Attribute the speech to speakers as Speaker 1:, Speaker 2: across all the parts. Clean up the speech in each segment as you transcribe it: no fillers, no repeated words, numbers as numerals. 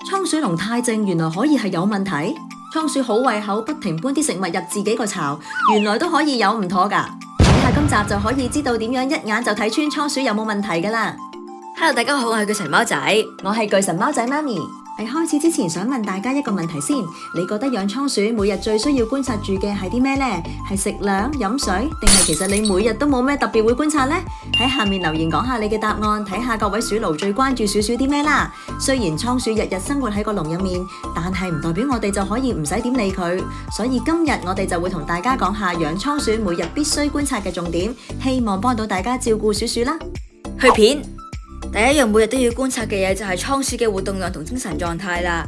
Speaker 1: 倉鼠籠太靜，原來可以係有問題。倉鼠好胃口，不停搬啲食物入自己個巢，原來都可以有唔妥㗎。睇下今集就可以知道點樣一眼就睇穿倉鼠有冇問題㗎啦。
Speaker 2: Hello， 大家好，我係巨神貓仔，
Speaker 1: 我係巨神貓仔媽咪。喺開始之前，想問大家一個問題先，你覺得養倉鼠每日最需要觀察住嘅係啲咩呢？係食糧、飲水，定係其實你每日都冇咩特別會觀察呢？喺下面留言講下你嘅答案，睇下各位鼠奴最關注鼠啲咩啦。雖然倉鼠日日生活喺個籠入面，但係唔代表我哋就可以唔使點理佢。所以今日我哋就會同大家講下養倉鼠每日必須觀察嘅重點，希望幫到大家照顧鼠啦。
Speaker 2: 去片。第一樣每日都要觀察嘅嘢就係倉鼠嘅活動量同精神狀態啦。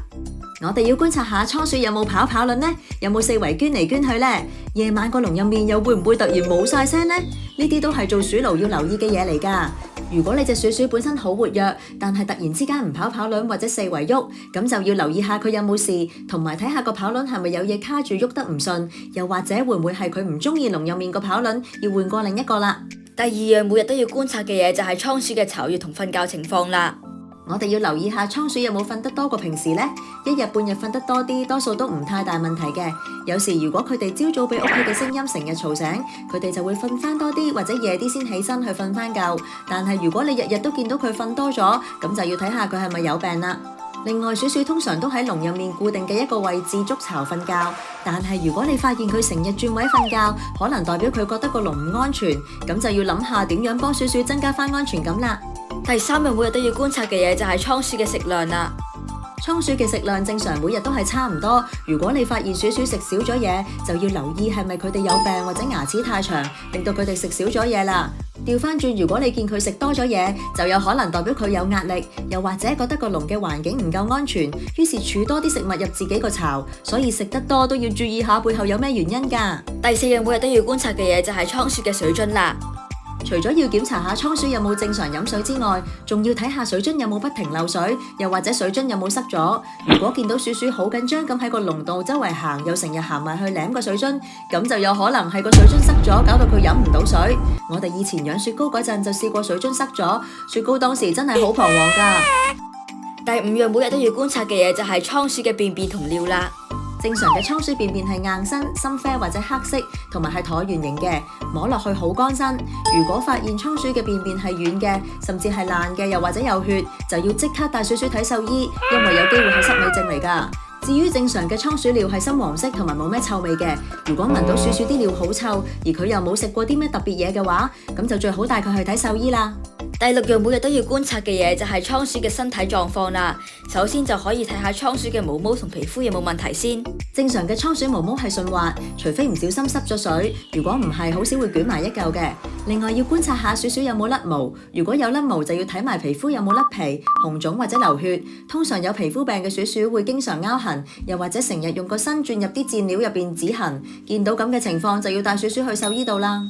Speaker 1: 我哋要觀察下倉鼠有冇跑率呢？有冇四圍捐嚟捐去呢？夜晚個籠入面又會唔會突然冇晒聲呢？呢啲都係做鼠奴要留意嘅嘢嚟㗎。如果你隻鼠本身好活躍，但係突然之間唔跑輪或者四圍喐，咁就要留意下佢有冇事，同埋睇下個跑輪係咪有嘢卡住喐得唔順，又或者會唔會係佢唔中意籠入面個跑輪，要換過另一個啦。
Speaker 2: 第二樣每日都要觀察嘅嘢就係倉鼠嘅巢穴同瞓覺情況啦。
Speaker 1: 我哋要留意下倉鼠有冇瞓得多過平時呢？一日半日瞓得多啲，多數都唔太大問題嘅。有時如果佢哋朝早俾屋企嘅聲音成日嘈醒，佢哋就會瞓翻多啲，或者夜啲先起身去瞓翻覺。但係如果你日日都見到佢瞓多咗，咁就要睇下佢係咪有病啦。另外，鼠通常都喺籠入面固定嘅一個位置築巢瞓覺，但係如果你發現佢成日轉位瞓覺，可能代表佢覺得個籠唔安全，咁就要諗下點樣幫鼠增加翻安全感啦。
Speaker 2: 第三樣每日都要觀察嘅嘢就係倉鼠嘅食量啦。
Speaker 1: 倉鼠嘅食量正常每日都係差唔多，如果你發現鼠食少咗嘢，就要留意係咪佢哋有病或者牙齒太長，令到佢哋食少咗嘢啦。調翻轉，如果你見佢食多咗嘢，就有可能代表佢有壓力，又或者覺得個籠嘅環境唔夠安全，於是儲多啲食物入自己個巢，所以食得多都要注意下背後有咩原因㗎。
Speaker 2: 第四樣每日都要觀察嘅嘢就係倉鼠嘅水樽啦。
Speaker 1: 除咗要檢查下倉鼠有冇正常飲水之外，仲要睇下水樽有冇不停漏水，又或者水樽有冇塞咗。如果見到鼠好緊張咁喺個籠度周圍行，又成日行埋去舐個水樽，咁就有可能係個水樽塞咗，搞到佢飲唔到水。我哋以前養雪糕嗰陣就試過水樽塞咗，雪糕當時真係好彷徨㗎。
Speaker 2: 第五樣每日都要觀察嘅嘢就係倉鼠嘅便便同尿啦。
Speaker 1: 正常嘅倉鼠便便係硬身、深啡或者黑色，同埋係橢圓形嘅，摸落去好乾身。如果發現倉鼠嘅便便係軟嘅，甚至係爛嘅，又或者有血，就要即刻帶鼠睇獸醫，因為有機會係濕尾症嚟㗎。至於正常嘅倉鼠尿係深黃色同埋冇咩臭味嘅，如果聞到鼠啲尿好臭，而佢又冇食過啲咩特別嘢嘅話，咁就最好帶佢去睇獸醫啦。
Speaker 2: 第六樣每日都要觀察嘅嘢就係倉鼠嘅身體狀況啦。首先就可以睇下倉鼠嘅毛毛同皮膚有冇問題先。
Speaker 1: 正常嘅倉鼠毛毛係順滑，除非唔小心濕咗水，如果唔係，好少會捲埋一嚿嘅。另外要觀察下鼠有冇甩毛，如果有甩毛就要睇埋皮膚有冇甩皮、紅腫或者流血。通常有皮膚病嘅鼠會經常拗痕，又或者成日用個身鑽入啲墊料入邊止痕。見到咁嘅情況就要帶鼠去獸醫度啦。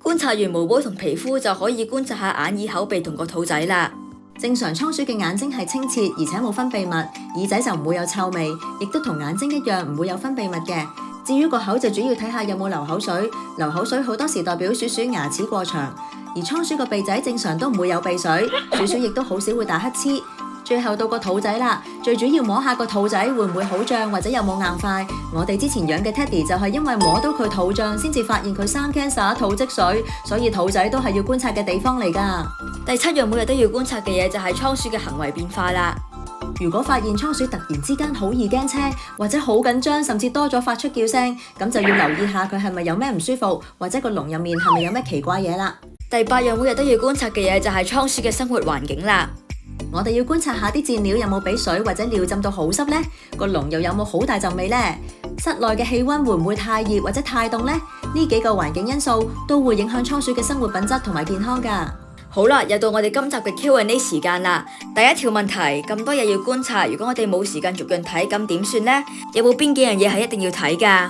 Speaker 2: 觀察完毛毛同皮膚就可以觀察下眼耳口鼻同個肚仔啦。
Speaker 1: 正常倉鼠嘅眼睛係清澈，而且冇分泌物，耳仔就唔會有臭味，亦都同眼睛一樣唔會有分泌物嘅。至於個口就主要睇下有冇流口水，流口水好多時代表鼠牙齒過長，而倉鼠個鼻仔正常都唔會有鼻水，鼠亦都好少會打乞嗤。最後到個肚仔啦，最主要摸下個肚仔會唔會好脹或者有冇硬塊。我哋之前養嘅 Teddy 就係因為摸到佢肚脹，先至發現佢生 cancer 肚積水，所以肚仔都係要觀察嘅地方嚟㗎。
Speaker 2: 第七樣每日都要觀察嘅嘢就係倉鼠嘅行為變化啦。
Speaker 1: 如果發現倉鼠突然之間好易驚車，或者好緊張，甚至多咗發出叫聲，咁就要留意下佢係咪有咩唔舒服，或者個籠入面係咪有咩奇怪嘢啦。
Speaker 2: 第八樣每日都要觀察嘅嘢就係倉鼠嘅生活環境啦。
Speaker 1: 我哋要觀察下啲墊料有冇俾水或者尿浸到好濕呢？個籠又有冇好大陣味呢？室內嘅氣溫會唔會太熱或者太凍呢？呢幾個環境因素都會影響倉鼠嘅生活品質同埋健康㗎。
Speaker 2: 好啦，又到我哋今集嘅 Q&A 時間啦。第一條問題，咁多嘢要觀察，如果我哋冇時間逐樣睇，咁點算呢？有冇邊幾樣嘢係一定要睇㗎？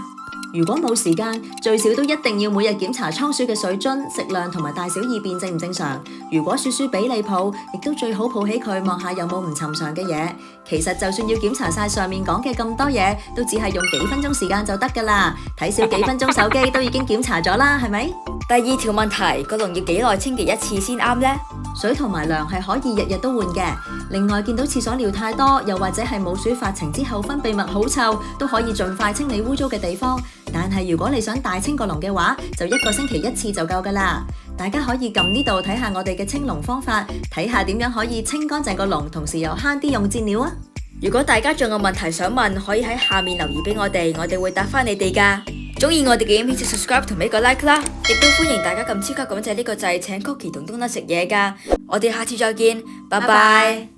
Speaker 1: 如果冇時間，最少都一定要每日檢查倉鼠嘅水樽、食量同埋大小二便正唔正常。如果鼠俾你抱，亦都最好抱起佢望下有冇唔尋常嘅嘢。其實就算要檢查晒上面講嘅咁多嘢，都只係用幾分鐘時間就得㗎啦。睇少幾分鐘手機都已經檢查咗啦，係咪？
Speaker 2: 第二條問題，個籠要幾耐清潔一次先啱呢？
Speaker 1: 水同埋糧係可以日日都換嘅。另外，見到廁所尿太多，又或者係母鼠發情之後分泌物好臭，都可以盡快清理污糟嘅地方。但係如果你想大清個籠嘅話，就1個星期1次就夠㗎啦。大家可以撳呢度睇下我哋嘅清籠方法，睇下點樣可以清乾淨個籠，同時又慳啲用墊料啊！
Speaker 2: 如果大家仲有問題想問，可以喺下面留言俾我哋會答返你哋㗎。鍾意我哋嘅影片就 subscribe 同俾個 like 啦，亦都歡迎大家撳超級感謝呢個掣請 Cookie 同 Donut 食嘢㗎。我哋下次再見，拜拜。